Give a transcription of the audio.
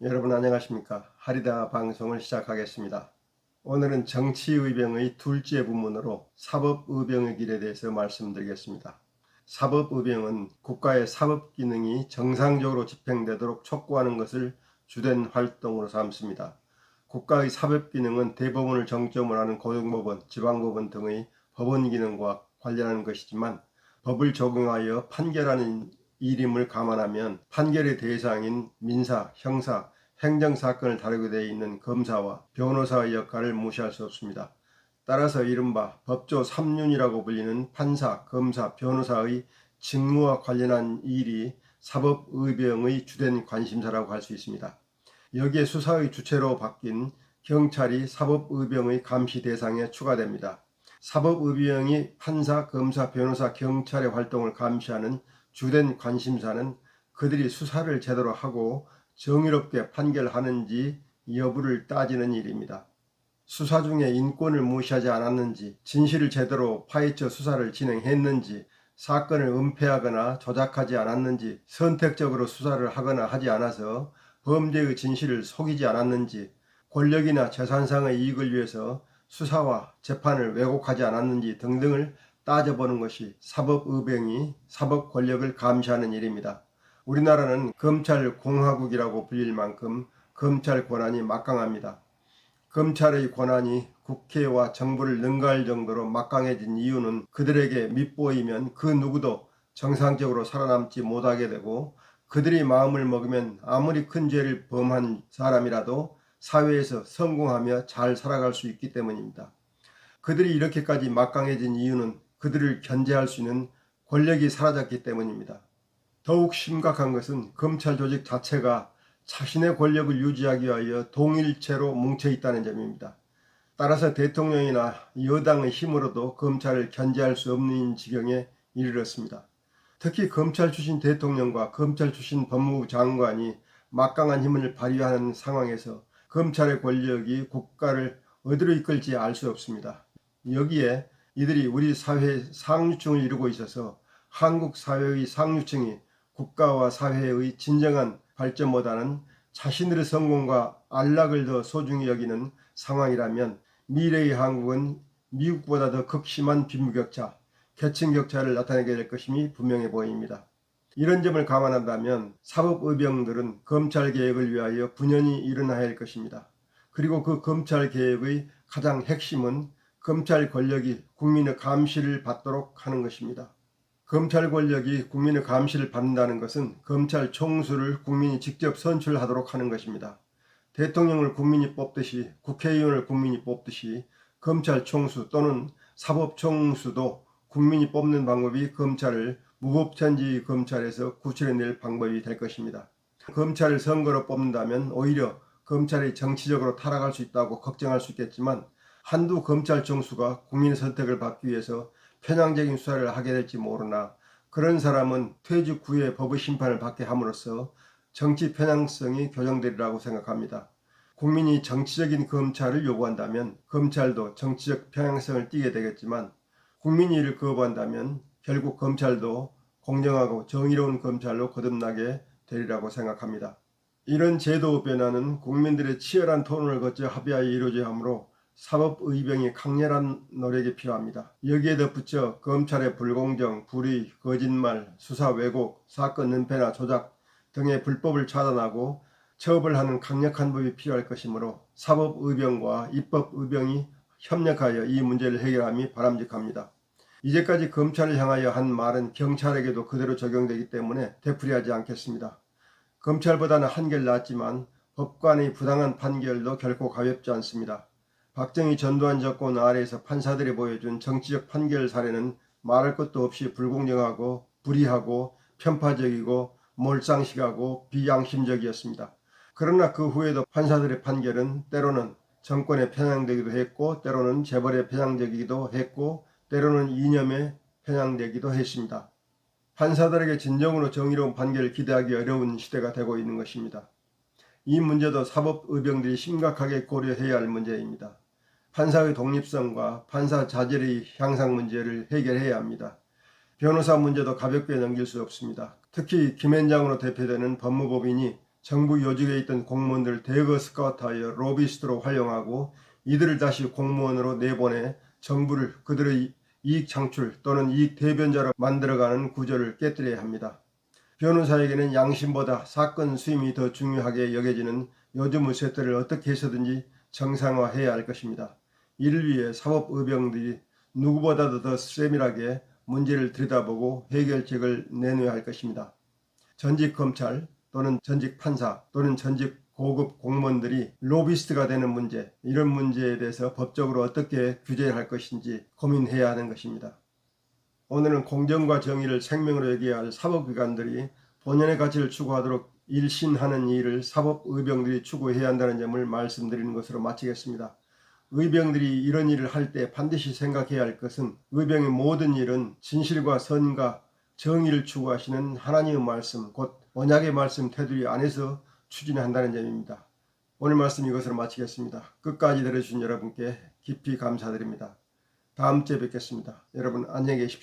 여러분 안녕하십니까? 하리다 방송을 시작하겠습니다. 오늘은 정치의병의 둘째 부문으로 사법의병의 길에 대해서 말씀드리겠습니다. 사법의병은 국가의 사법기능이 정상적으로 집행되도록 촉구하는 것을 주된 활동으로 삼습니다. 국가의 사법기능은 대법원을 정점으로 하는 고등법원, 지방법원 등의 법원 기능과 관련하는 것이지만 법을 적용하여 판결하는 일임을 감안하면 판결의 대상인 민사, 형사, 행정사건을 다루게 되어 있는 검사와 변호사의 역할을 무시할 수 없습니다. 따라서 이른바 법조 3윤이라고 불리는 판사, 검사, 변호사의 직무와 관련한 일이 사법의병의 주된 관심사라고 할 수 있습니다. 여기에 수사의 주체로 바뀐 경찰이 사법의병의 감시 대상에 추가됩니다. 사법의병이 판사, 검사, 변호사, 경찰의 활동을 감시하는 주된 관심사는 그들이 수사를 제대로 하고 정의롭게 판결하는지 여부를 따지는 일입니다. 수사 중에 인권을 무시하지 않았는지, 진실을 제대로 파헤쳐 수사를 진행했는지, 사건을 은폐하거나 조작하지 않았는지, 선택적으로 수사를 하거나 하지 않아서 범죄의 진실을 속이지 않았는지, 권력이나 재산상의 이익을 위해서 수사와 재판을 왜곡하지 않았는지 등등을 따져보는 것이 사법의병이 사법 권력을 감시하는 일입니다. 우리나라는 검찰공화국이라고 불릴 만큼 검찰 권한이 막강합니다. 검찰의 권한이 국회와 정부를 능가할 정도로 막강해진 이유는 그들에게 밉보이면 그 누구도 정상적으로 살아남지 못하게 되고 그들이 마음을 먹으면 아무리 큰 죄를 범한 사람이라도 사회에서 성공하며 잘 살아갈 수 있기 때문입니다. 그들이 이렇게까지 막강해진 이유는 그들을 견제할 수 있는 권력이 사라졌기 때문입니다. 더욱 심각한 것은 검찰 조직 자체가 자신의 권력을 유지하기 위하여 동일체로 뭉쳐 있다는 점입니다. 따라서 대통령이나 여당의 힘으로도 검찰을 견제할 수 없는 지경에 이르렀습니다. 특히 검찰 출신 대통령과 검찰 출신 법무부 장관이 막강한 힘을 발휘하는 상황에서 검찰의 권력이 국가를 어디로 이끌지 알 수 없습니다. 여기에 이들이 우리 사회의 상류층을 이루고 있어서 한국 사회의 상류층이 국가와 사회의 진정한 발전보다는 자신들의 성공과 안락을 더 소중히 여기는 상황이라면 미래의 한국은 미국보다 더 극심한 빈부격차, 계층격차를 나타내게 될 것임이 분명해 보입니다. 이런 점을 감안한다면 사법의병들은 검찰개혁을 위하여 분연히 일어나야 할 것입니다. 그리고 그 검찰개혁의 가장 핵심은 검찰 권력이 국민의 감시를 받도록 하는 것입니다. 검찰 권력이 국민의 감시를 받는다는 것은 검찰 총수를 국민이 직접 선출하도록 하는 것입니다. 대통령을 국민이 뽑듯이 국회의원을 국민이 뽑듯이 검찰 총수 또는 사법 총수도 국민이 뽑는 방법이 검찰을 무법천지 검찰에서 구출해낼 방법이 될 것입니다. 검찰을 선거로 뽑는다면 오히려 검찰이 정치적으로 타락할 수 있다고 걱정할 수 있겠지만 한두 검찰 총수가 국민의 선택을 받기 위해서 편향적인 수사를 하게 될지 모르나 그런 사람은 퇴직 후에 법의 심판을 받게 함으로써 정치 편향성이 교정되리라고 생각합니다. 국민이 정치적인 검찰을 요구한다면 검찰도 정치적 편향성을 띠게 되겠지만 국민이 이를 거부한다면 결국 검찰도 공정하고 정의로운 검찰로 거듭나게 되리라고 생각합니다. 이런 제도 변화는 국민들의 치열한 토론을 거쳐 합의하여 이루어져야 하므로 사법의병이 강렬한 노력이 필요합니다. 여기에 덧붙여 검찰의 불공정, 불의, 거짓말, 수사 왜곡, 사건 은폐나 조작 등의 불법을 차단하고 처벌하는 강력한 법이 필요할 것이므로 사법의병과 입법의병이 협력하여 이 문제를 해결함이 바람직합니다. 이제까지 검찰을 향하여 한 말은 경찰에게도 그대로 적용되기 때문에 되풀이하지 않겠습니다. 검찰보다는 한결 낫지만 법관의 부당한 판결도 결코 가볍지 않습니다. 박정희 전두환 정권 아래에서 판사들이 보여준 정치적 판결 사례는 말할 것도 없이 불공정하고 불의하고 편파적이고 몰상식하고 비양심적이었습니다. 그러나 그 후에도 판사들의 판결은 때로는 정권에 편향되기도 했고 때로는 재벌에 편향되기도 했고 때로는 이념에 편향되기도 했습니다. 판사들에게 진정으로 정의로운 판결을 기대하기 어려운 시대가 되고 있는 것입니다. 이 문제도 사법의병들이 심각하게 고려해야 할 문제입니다. 판사의 독립성과 판사 자질의 향상 문제를 해결해야 합니다. 변호사 문제도 가볍게 넘길 수 없습니다. 특히 김앤장으로 대표되는 법무법인이 정부 요직에 있던 공무원들을 대거 스카우트하여 로비스트로 활용하고 이들을 다시 공무원으로 내보내 정부를 그들의 이익 창출 또는 이익 대변자로 만들어가는 구조를 깨뜨려야 합니다. 변호사에게는 양심보다 사건 수임이 더 중요하게 여겨지는 요즘의 세태를 어떻게 해서든지 정상화해야 할 것입니다. 이를 위해 사법의병들이 누구보다도 더 세밀하게 문제를 들여다보고 해결책을 내놓아야 할 것입니다. 전직 검찰 또는 전직 판사 또는 전직 고급 공무원들이 로비스트가 되는 문제, 이런 문제에 대해서 법적으로 어떻게 규제할 것인지 고민해야 하는 것입니다. 오늘은 공정과 정의를 생명으로 여겨야 할 사법기관들이 본연의 가치를 추구하도록 일신하는 일을 사법의병들이 추구해야 한다는 점을 말씀드리는 것으로 마치겠습니다. 의병들이 이런 일을 할 때 반드시 생각해야 할 것은 의병의 모든 일은 진실과 선과 정의를 추구하시는 하나님의 말씀, 곧 언약의 말씀 테두리 안에서 추진한다는 점입니다. 오늘 말씀 이것으로 마치겠습니다. 끝까지 들어주신 여러분께 깊이 감사드립니다. 다음 주에 뵙겠습니다. 여러분 안녕히 계십시오.